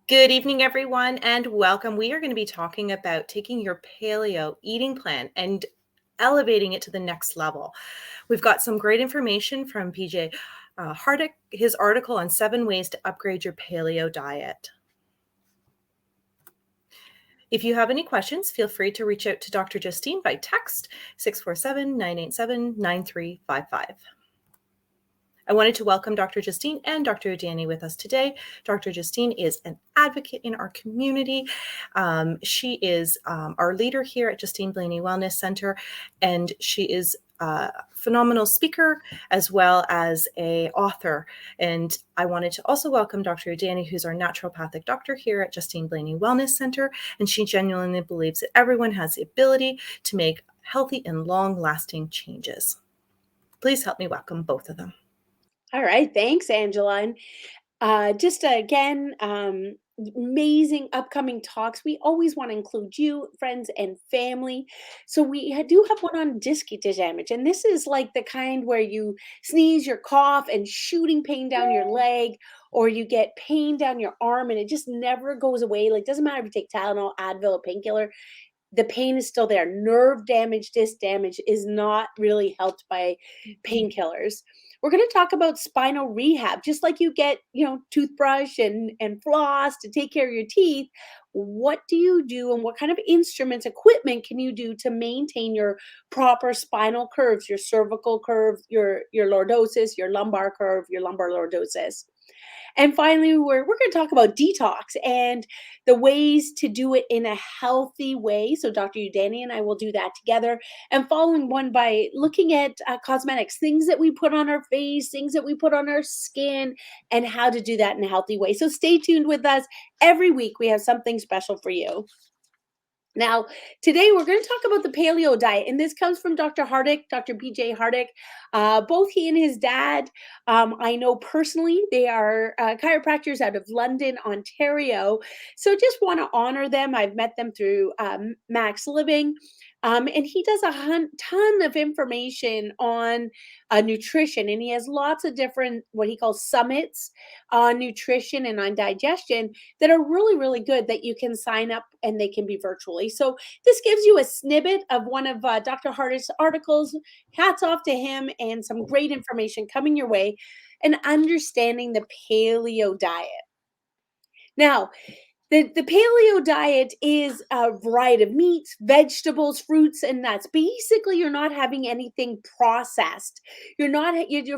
Good evening, everyone, and welcome. We are going to be talking about taking your paleo eating plan and elevating it to the next level. We've got some great information from PJ Hardick, his article on 7 ways to upgrade your paleo diet. If you have any questions, feel free to reach out to Dr. Justine by text 647-987-9355. I wanted to welcome Dr. Justine and Dr. Udani with us today. Dr. Justine is an advocate in our community. She is our leader here at Justine Blaney Wellness Center, and she is a phenomenal speaker as well as an author. And I wanted to also welcome Dr. Udani, who's our naturopathic doctor here at Justine Blaney Wellness Center, and she genuinely believes that everyone has the ability to make healthy and long-lasting changes. Please help me welcome both of them. All right. Thanks, Angela. And just again, amazing upcoming talks. We always want to include you, friends, and family. So we do have one on disc damage. And this is like the kind where you sneeze, your cough, and shooting pain down your leg, or you get pain down your arm, and it just never goes away. Like, doesn't matter if you take Tylenol, Advil, or painkiller, the pain is still there. Nerve damage, disc damage is not really helped by painkillers. We're going to talk about spinal rehab, just like you get, toothbrush and floss to take care of your teeth. What do you do, and what kind of instruments, equipment can you do to maintain your proper spinal curves, your cervical curve, your lordosis, your lumbar curve, your lumbar lordosis? And finally, we're going to talk about detox and the ways to do it in a healthy way. So, Dr. Udani and I will do that together. And following one by looking at cosmetics, things that we put on our face, things that we put on our skin, and how to do that in a healthy way. So, stay tuned with us. Every week, we have something special for you. Now, today we're going to talk about the paleo diet, and this comes from Dr. Hardick, Dr. PJ Hardick. Both he and his dad, I know personally, they are chiropractors out of London, Ontario. So just want to honor them. I've met them through Max Living. And he does a ton of information on nutrition, and he has lots of different what he calls summits on nutrition and on digestion that are really, really good that you can sign up and they can be virtually. So this gives you a snippet of one of Dr. Hardick's articles. Hats off to him, and some great information coming your way, and understanding the paleo diet. Now, the paleo diet is a variety of meats, vegetables, fruits, and nuts. Basically, you're not having anything processed. You're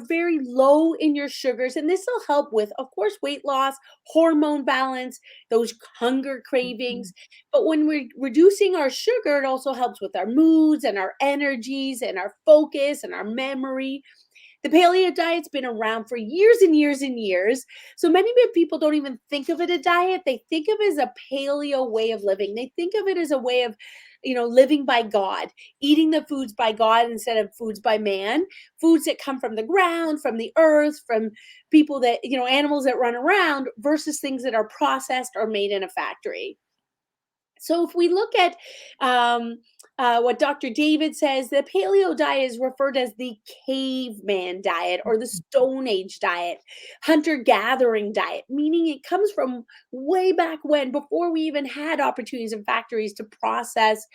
very low in your sugars, and this will help with, of course, weight loss, hormone balance, those hunger cravings. But when we're reducing our sugar, it also helps with our moods and our energies and our focus and our memory. The paleo diet's been around for years and years and years. So many people don't even think of it a diet. They think of it as a paleo way of living. They think of it as a way of, living by God, eating the foods by God instead of foods by man, foods that come from the ground, from the earth, from people that, animals that run around, versus things that are processed or made in a factory. So if we look at what Dr. David says, the paleo diet is referred as the caveman diet or the Stone Age diet, hunter-gathering diet, meaning it comes from way back when, before we even had opportunities in factories to process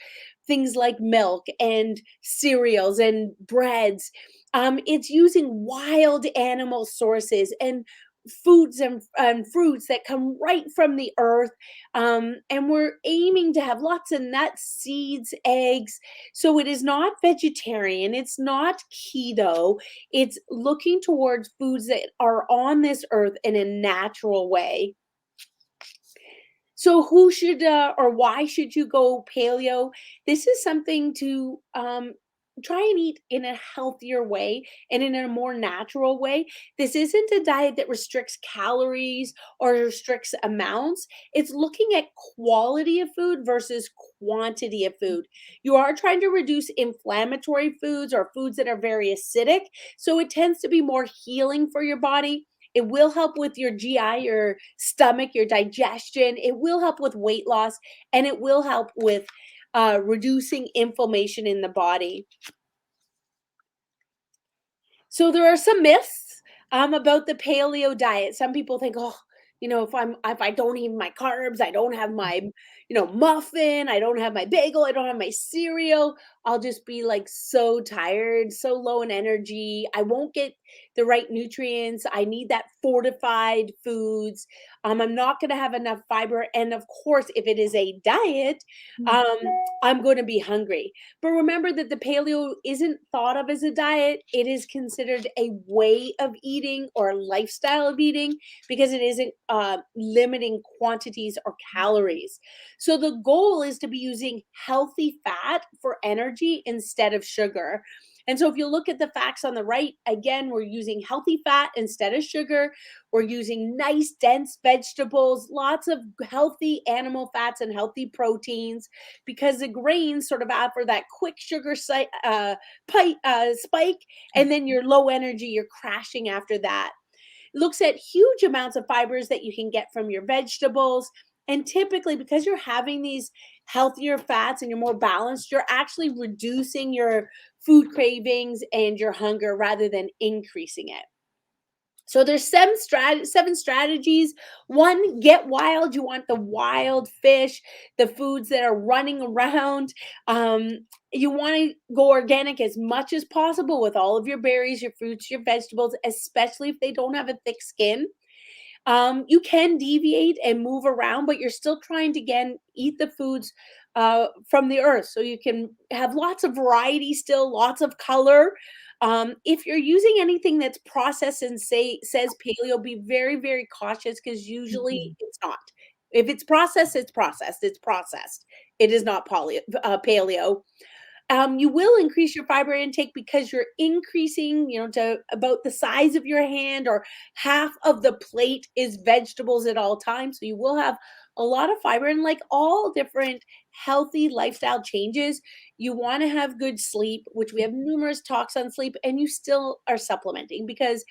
things like milk and cereals and breads. It's using wild animal sources and foods and fruits that come right from the earth, and we're aiming to have lots of nuts, seeds, eggs. So it is not vegetarian, it's not keto, it's looking towards foods that are on this earth in a natural way. So who should or why should you go paleo? This is something to try and eat in a healthier way and in a more natural way. This isn't a diet that restricts calories or restricts amounts. It's looking at quality of food versus quantity of food. You are trying to reduce inflammatory foods or foods that are very acidic. So it tends to be more healing for your body. It will help with your GI, your stomach, your digestion. It will help with weight loss, and it will help with reducing inflammation in the body. So there are some myths about the paleo diet. Some people think, oh, if I don't eat my carbs, I don't have my, muffin, I don't have my bagel, I don't have my cereal, I'll just be like so tired, so low in energy. I won't get the right nutrients. I need that fortified foods. I'm not going to have enough fiber. And of course, if it is a diet, Mm, um, I'm going to be hungry. But remember that the paleo isn't thought of as a diet. It is considered a way of eating or a lifestyle of eating because it isn't limiting quantities or calories. So the goal is to be using healthy fat for energy instead of sugar. And so if you look at the facts on the right, again, we're using healthy fat instead of sugar. We're using nice, dense vegetables, lots of healthy animal fats and healthy proteins because the grains sort of offer that quick sugar spike, and then you're low energy, you're crashing after that. Looks at huge amounts of fibers that you can get from your vegetables. And typically, because you're having these healthier fats and you're more balanced, you're actually reducing your food cravings and your hunger rather than increasing it. So there's seven strategies. One, get wild. You want the wild fish, the foods that are running around. You want to go organic as much as possible with all of your berries, your fruits, your vegetables, especially if they don't have a thick skin. You can deviate and move around, but you're still trying to, again, eat the foods from the earth. So you can have lots of variety still, lots of color. If you're using anything that's processed and says paleo, be very, very cautious because usually mhm, it's not. If it's processed, it's processed. It's processed. It is not paleo. You will increase your fiber intake because you're increasing, to about the size of your hand or half of the plate is vegetables at all times. So you will have a lot of fiber and like all different healthy lifestyle changes, you want to have good sleep, which we have numerous talks on sleep, and you still are supplementing because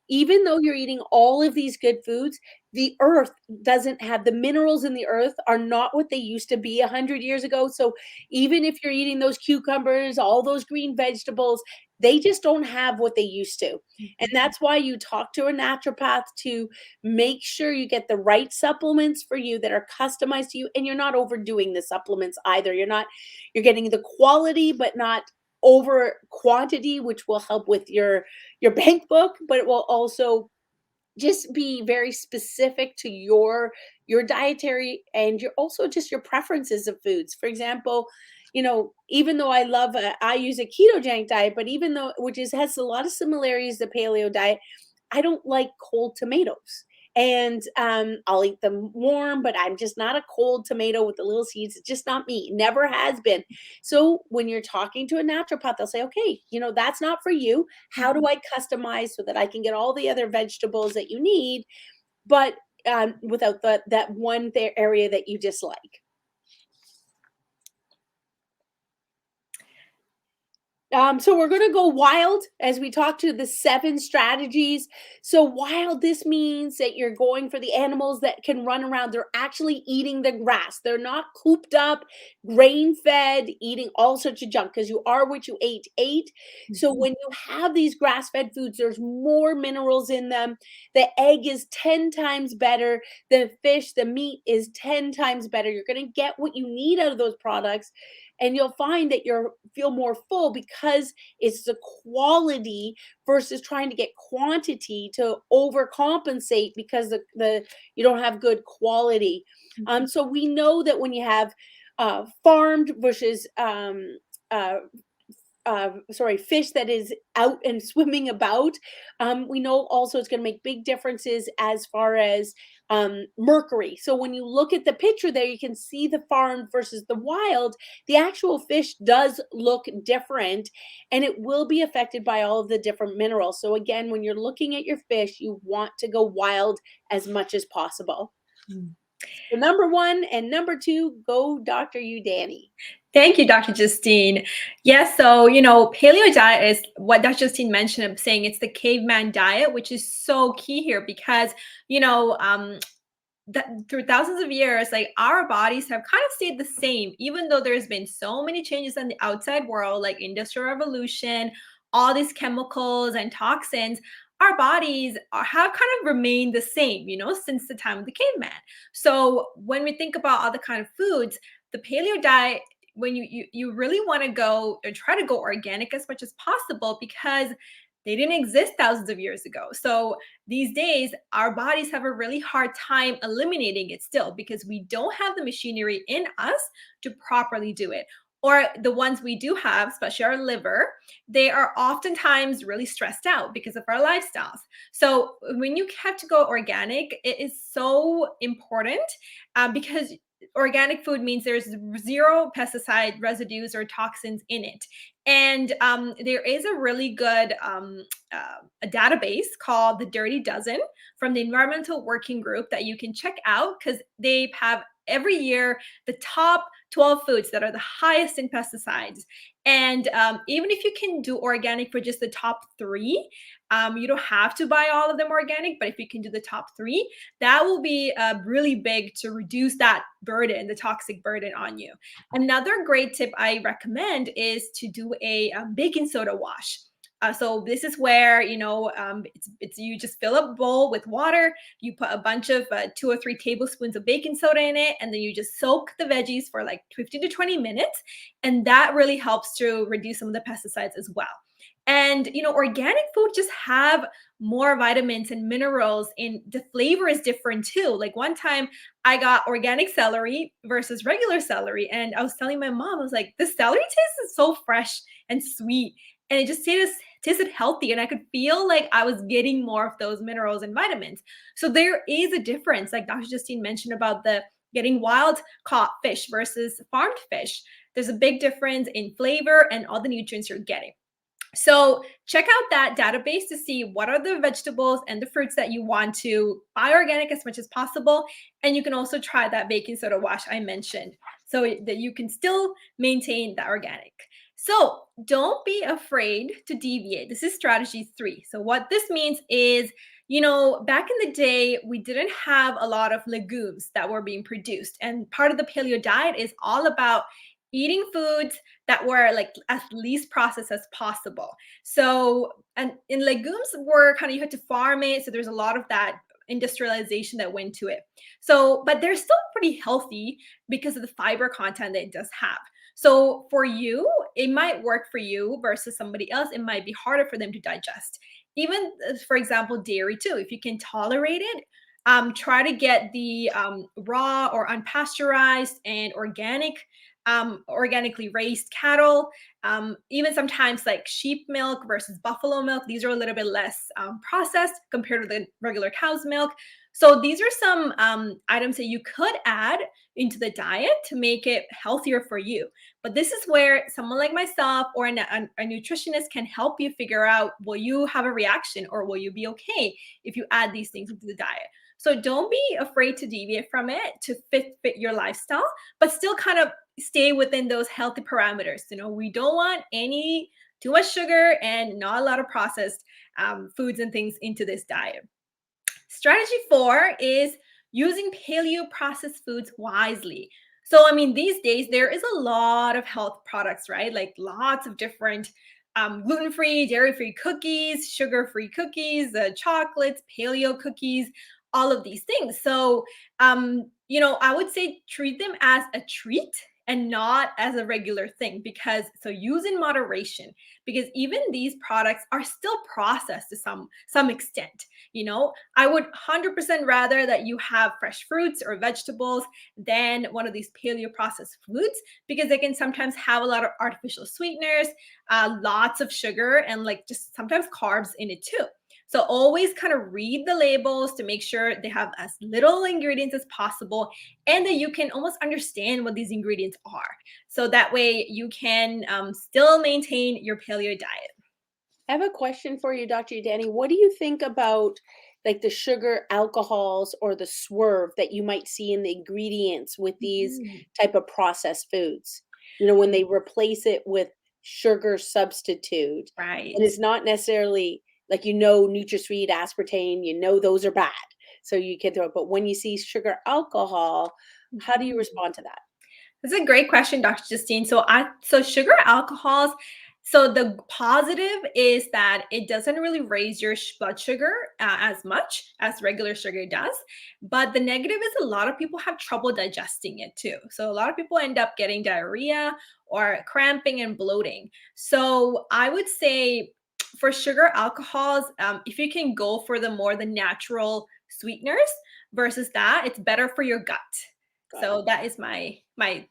even though you're eating all of these good foods, the earth doesn't have the minerals in the earth are not what they used to be 100 years ago. So even if you're eating those cucumbers, all those green vegetables, they just don't have what they used to. And mhm, that's why you talk to a naturopath to make sure you get the right supplements for you that are customized to you and you're not overdoing the supplements either. You're getting the quality but not over quantity, which will help with your bank book, but it will also just be very specific to your dietary and your also just your preferences of foods. For example, even though I use a ketogenic diet, but even though which is has a lot of similarities to paleo diet, I don't like cold tomatoes. And I'll eat them warm, but I'm just not a cold tomato with the little seeds. It's just not me. Never has been. So when you're talking to a naturopath, they'll say, okay, that's not for you. How do mhm. I customize so that I can get all the other vegetables that you need, but without that one area that you dislike? So we're going to go wild as we talk to the seven strategies. So wild, this means that you're going for the animals that can run around. They're actually eating the grass. They're not cooped up, grain fed, eating all sorts of junk because you are what you ate. So Mhm, when you have these grass fed foods, there's more minerals in them. The egg is 10 times better. The fish, the meat is 10 times better. You're going to get what you need out of those products and you'll find that you feel more full because it's the quality versus trying to get quantity to overcompensate because the you don't have good quality. mhm, So we know that when you have farmed versus fish that is out and swimming about. We know also it's going to make big differences as far as mercury. So when you look at the picture there, you can see the farmed versus the wild. The actual fish does look different and it will be affected by all of the different minerals. So again, when you're looking at your fish, you want to go wild as much as possible. mhm. So number one and number two, go Dr. Udani. Thank you, Dr. Justine. Yes, so, paleo diet is what Dr. Justine mentioned, of saying it's the caveman diet, which is so key here because, you know, um, that through thousands of years, like our bodies have kind of stayed the same, even though there's been so many changes in the outside world, like industrial revolution, all these chemicals and toxins. our bodies have kind of remained the same, since the time of the caveman. So when we think about other kind of foods, the paleo diet, when you really want to go or try to go organic as much as possible, because they didn't exist thousands of years ago. So these days, our bodies have a really hard time eliminating it still, because we don't have the machinery in us to properly do it. Or the ones we do have, especially our liver, they are oftentimes really stressed out because of our lifestyles. So when you have to go organic, it is so important, because organic food means there's zero pesticide residues or toxins in it. And there is a really good a database called the Dirty Dozen from the Environmental Working Group that you can check out, because they have every year the top 12 foods that are the highest in pesticides. And even if you can do organic for just the top three, you don't have to buy all of them organic, but if you can do the top three, that will be really big to reduce that burden, the toxic burden on you. Another great tip I recommend is to do a baking soda wash. So this is where, it's you just fill up a bowl with water, you put a bunch of 2 or 3 tablespoons of baking soda in it, and then you just soak the veggies for like 15 to 20 minutes. And that really helps to reduce some of the pesticides as well. And, organic food just have more vitamins and minerals, and the flavor is different too. Like one time I got organic celery versus regular celery, and I was telling my mom, I was like, the celery tastes so fresh and sweet, and it just tasted healthy, and I could feel like I was getting more of those minerals and vitamins. So there is a difference, like Dr. Justine mentioned about the getting wild caught fish versus farmed fish. There's a big difference in flavor and all the nutrients you're getting. So check out that database to see what are the vegetables and the fruits that you want to buy organic as much as possible. And you can also try that baking soda wash I mentioned, so that you can still maintain that organic. So don't be afraid to deviate. This is strategy 3. So what this means is, back in the day, we didn't have a lot of legumes that were being produced. And part of the paleo diet is all about eating foods that were like as least processed as possible. So, and in legumes were kind of, you had to farm it. So there's a lot of that industrialization that went to it. So, but they're still pretty healthy because of the fiber content that it does have. So for you, it might work for you versus somebody else. It might be harder for them to digest. Even, for example, dairy too. If you can tolerate it, try to get the raw or unpasteurized and organically raised cattle. Even sometimes like sheep milk versus buffalo milk, these are a little bit less processed compared to the regular cow's milk. So these are some items that you could add into the diet to make it healthier for you. But this is where someone like myself or a nutritionist can help you figure out, will you have a reaction, or will you be okay if you add these things into the diet? So don't be afraid to deviate from it to fit your lifestyle, but still kind of stay within those healthy parameters. We don't want too much sugar and not a lot of processed foods and things into this diet. Strategy 4 is using paleo processed foods wisely. So, these days there is a lot of health products, right? Like lots of different gluten-free, dairy-free cookies, sugar-free cookies, chocolates, paleo cookies, all of these things. So, I would say treat them as a treat and not as a regular thing, because so use in moderation, because even these products are still processed to some extent. I would 100% rather that you have fresh fruits or vegetables than one of these paleo processed foods, because they can sometimes have a lot of artificial sweeteners, lots of sugar, and like just sometimes carbs in it too. So always kind of read the labels to make sure they have as little ingredients as possible, and that you can almost understand what these ingredients are. So that way you can still maintain your paleo diet. I have a question for you, Dr. Udani. What do you think about like the sugar alcohols or the swerve that you might see in the ingredients with these Mhm. type of processed foods? When they replace it with sugar substitute, Right. and it's not necessarily like NutraSweet, aspartame, those are bad. So you can throw it. But when you see sugar alcohol, how do you Mhm. respond to that? That's a great question, Dr. Justine. So sugar alcohols, So the positive is that it doesn't really raise your blood sugar as much as regular sugar does. But the negative is a lot of people have trouble digesting it too. So a lot of people end up getting diarrhea or cramping and bloating. So I would say for sugar alcohols, if you can go for the natural sweeteners versus that, it's better for your gut. Got So it. that is my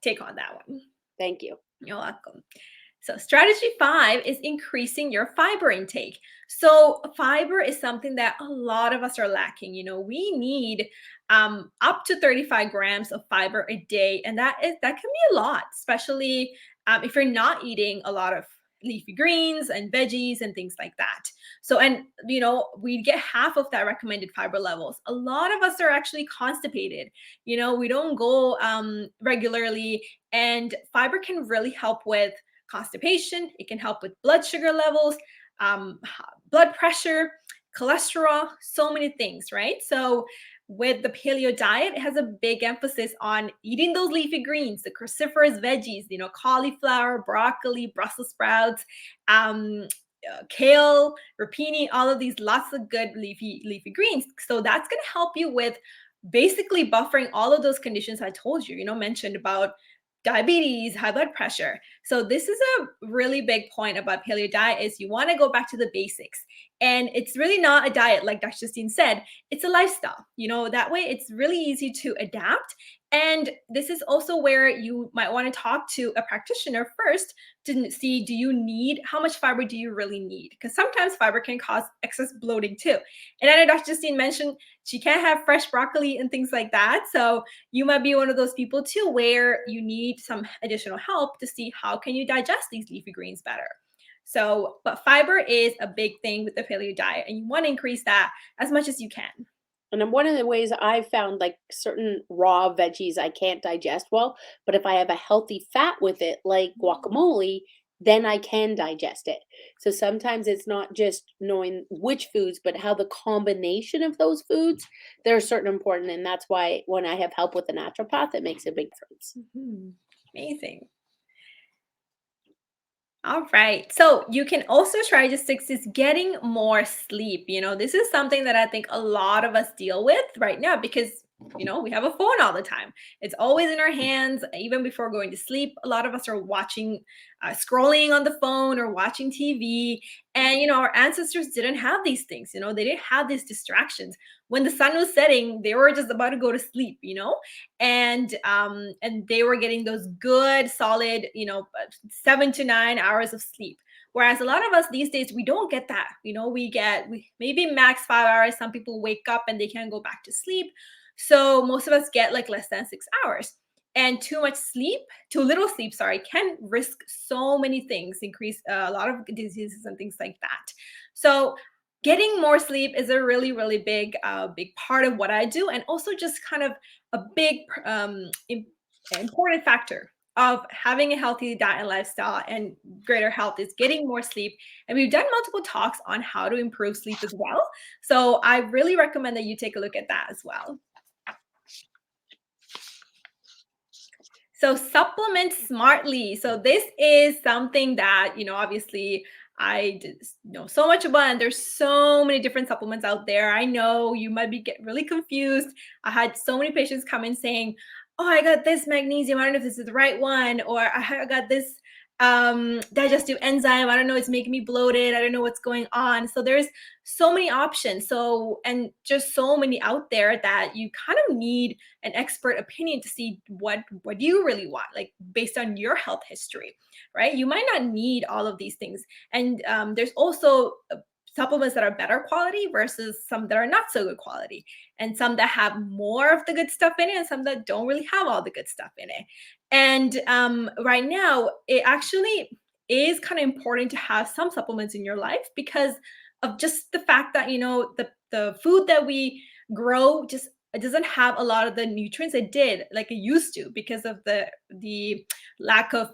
take on that one. Thank you. You're welcome. So, strategy 5 is increasing your fiber intake. So, fiber is something that a lot of us are lacking. We need up to 35 grams of fiber a day, and that can be a lot, especially if you're not eating a lot of leafy greens and veggies and things like that. So, and we get half of that recommended fiber levels. A lot of us are actually constipated. We don't go regularly, and fiber can really help with constipation. It can help with blood sugar levels, blood pressure, cholesterol, so many things, right? So with the paleo diet, it has a big emphasis on eating those leafy greens, the cruciferous veggies, cauliflower, broccoli, Brussels sprouts, kale, rapini, all of these, lots of good leafy greens. So that's going to help you with basically buffering all of those conditions I told you, mentioned about diabetes, high blood pressure. So this is a really big point about paleo diet is you want to go back to the basics. And it's really not a diet like Dr. Justine said, it's a lifestyle. That way it's really easy to adapt. And this is also where you might want to talk to a practitioner first to see, how much fiber do you really need? Because sometimes fiber can cause excess bloating too. And I know Dr. Justine mentioned she can't have fresh broccoli and things like that. So you might be one of those people too where you need some additional help to see how can you digest these leafy greens better. So, but fiber is a big thing with the paleo diet, and you want to increase that as much as you can. And then one of the ways I've found, like, certain raw veggies I can't digest well, but if I have a healthy fat with it, like guacamole, then I can digest it. So sometimes it's not just knowing which foods, but how the combination of those foods, they're certain important. And that's why when I have help with a naturopath, it makes a big difference. Mhm. Amazing. All right. So you can also try just is getting more sleep. This is something that I think a lot of us deal with right now because, we have a phone all the time. It's always in our hands, even before going to sleep. A lot of us are watching, scrolling on the phone or watching TV. And, our ancestors didn't have these things, they didn't have these distractions. When the sun was setting, they were just about to go to sleep, and they were getting those good solid 7 to 9 hours of sleep, whereas a lot of us these days we don't get that. We maybe max 5 hours. Some people wake up and they can't go back to sleep, so most of us get like less than 6 hours. And too little sleep, sorry, can risk so many things, increase a lot of diseases and things like that. So getting more sleep is a really, really big part of what I do, and also just kind of a big important factor of having a healthy diet and lifestyle and greater health is getting more sleep. And we've done multiple talks on how to improve sleep as well. So I really recommend that you take a look at that as well. So supplement smartly. So this is something that, obviously I know so much about, and there's so many different supplements out there. I know you might get really confused. I had so many patients come in saying, oh, I got this magnesium. I don't know if this is the right one, or I got this digestive enzyme. I don't know, it's making me bloated. I don't know what's going on. So there's so many options. And just so many out there that you kind of need an expert opinion to see what you really want, like based on your health history, right? You might not need all of these things. And there's also supplements that are better quality versus some that are not so good quality, and some that have more of the good stuff in it and some that don't really have all the good stuff in it. And right now it actually is kind of important to have some supplements in your life because of just the fact that the food that we grow just it doesn't have a lot of the nutrients it did like it used to because of the lack of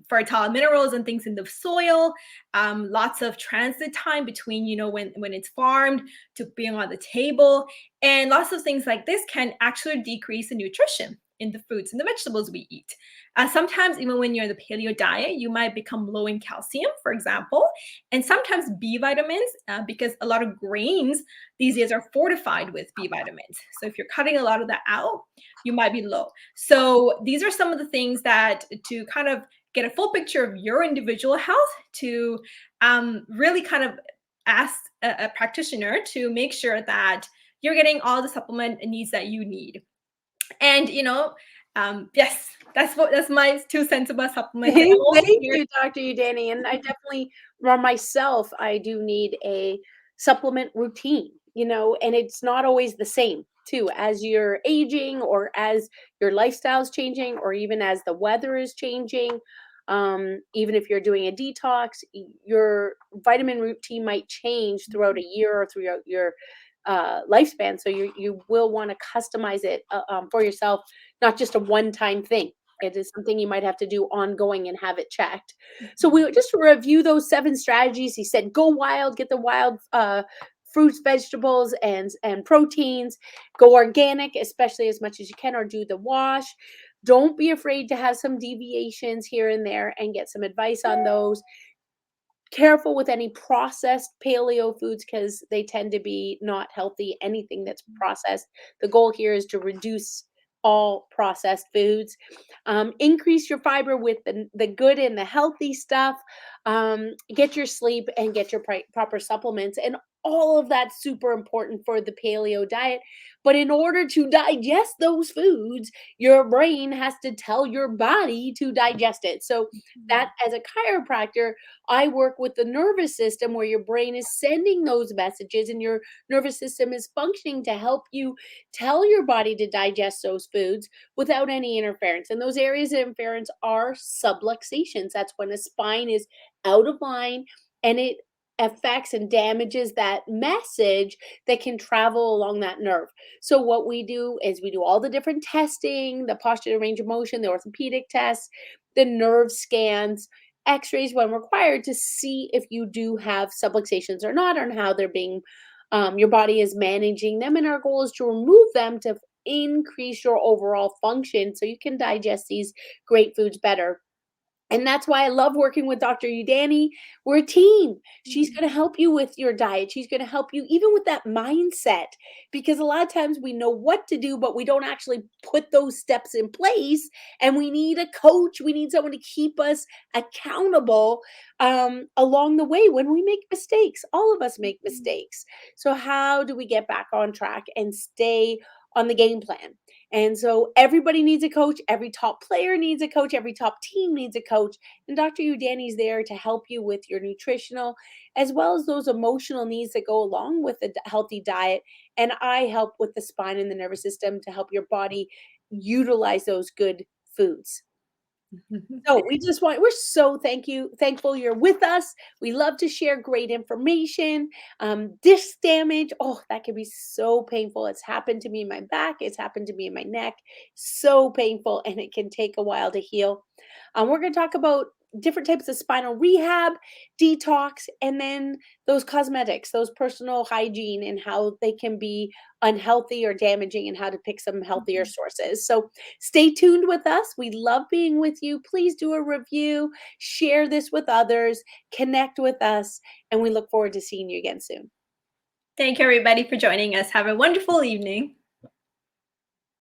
fertile minerals and things in the soil, lots of transit time between when it's farmed to being on the table, and lots of things like this can actually decrease the nutrition. in the fruits and the vegetables we eat. Sometimes even when you're in the paleo diet, you might become low in calcium, for example, and sometimes B vitamins, because a lot of grains these days are fortified with B vitamins. So if you're cutting a lot of that out, you might be low. So these are some of the things that to kind of get a full picture of your individual health, to really kind of ask a practitioner to make sure that you're getting all the supplement needs that you need. And yes, that's my 2 cents about supplements. And I'm also Thank here. you, Dr. Udani. And I definitely, for myself, I do need a supplement routine, and it's not always the same too. As you're aging, or as your lifestyle's changing, or even as the weather is changing, even if you're doing a detox, your vitamin routine might change throughout a year or throughout your lifespan. So you will want to customize it for yourself, not just a one-time thing. It is something you might have to do ongoing and have it checked. So we just review those 7 strategies. He said, go wild, get the wild fruits, vegetables, and proteins. Go organic, especially as much as you can, or do the wash. Don't be afraid to have some deviations here and there and get some advice on those. Careful with any processed paleo foods, because they tend to be not healthy. Anything that's processed, the goal here is to reduce all processed foods. Increase your fiber with the good and the healthy stuff. Get your sleep and get your proper supplements, and all of that's super important for the paleo diet. But in order to digest those foods, your brain has to tell your body to digest it. So that, as a chiropractor, I work with the nervous system, where your brain is sending those messages and your nervous system is functioning to help you tell your body to digest those foods without any interference. And those areas of interference are subluxations. That's when the spine is out of line, and it affects and damages that message that can travel along that nerve. So what we do is we do all the different testing, the posture and range of motion, the orthopedic tests, the nerve scans, x-rays when required, to see if you do have subluxations or not, and how they're being your body is managing them. And our goal is to remove them to increase your overall function so you can digest these great foods better. And that's why I love working with Dr. Udani. We're a team. She's going to help you with your diet. She's going to help you even with that mindset, because a lot of times we know what to do, but we don't actually put those steps in place. And we need a coach. We need someone to keep us accountable along the way when we make mistakes. All of us make mistakes. So how do we get back on track and stay on the game plan? And so everybody needs a coach. Every top player needs a coach. Every top team needs a coach. And Dr. Udani is there to help you with your nutritional as well as those emotional needs that go along with a healthy diet. And I help with the spine and the nervous system to help your body utilize those good foods. So we're so thankful you're with us. We love to share great information. Disc damage, oh, that can be so painful. It's happened to me in my back. It's happened to me in my neck. So painful, and it can take a while to heal. We're going to talk about different types of spinal rehab, detox, and then those cosmetics, those personal hygiene, and how they can be unhealthy or damaging, and how to pick some healthier sources. So stay tuned with us. We love being with you. Please do a review, share this with others, connect with us, and we look forward to seeing you again soon. Thank you, everybody, for joining us. Have a wonderful evening.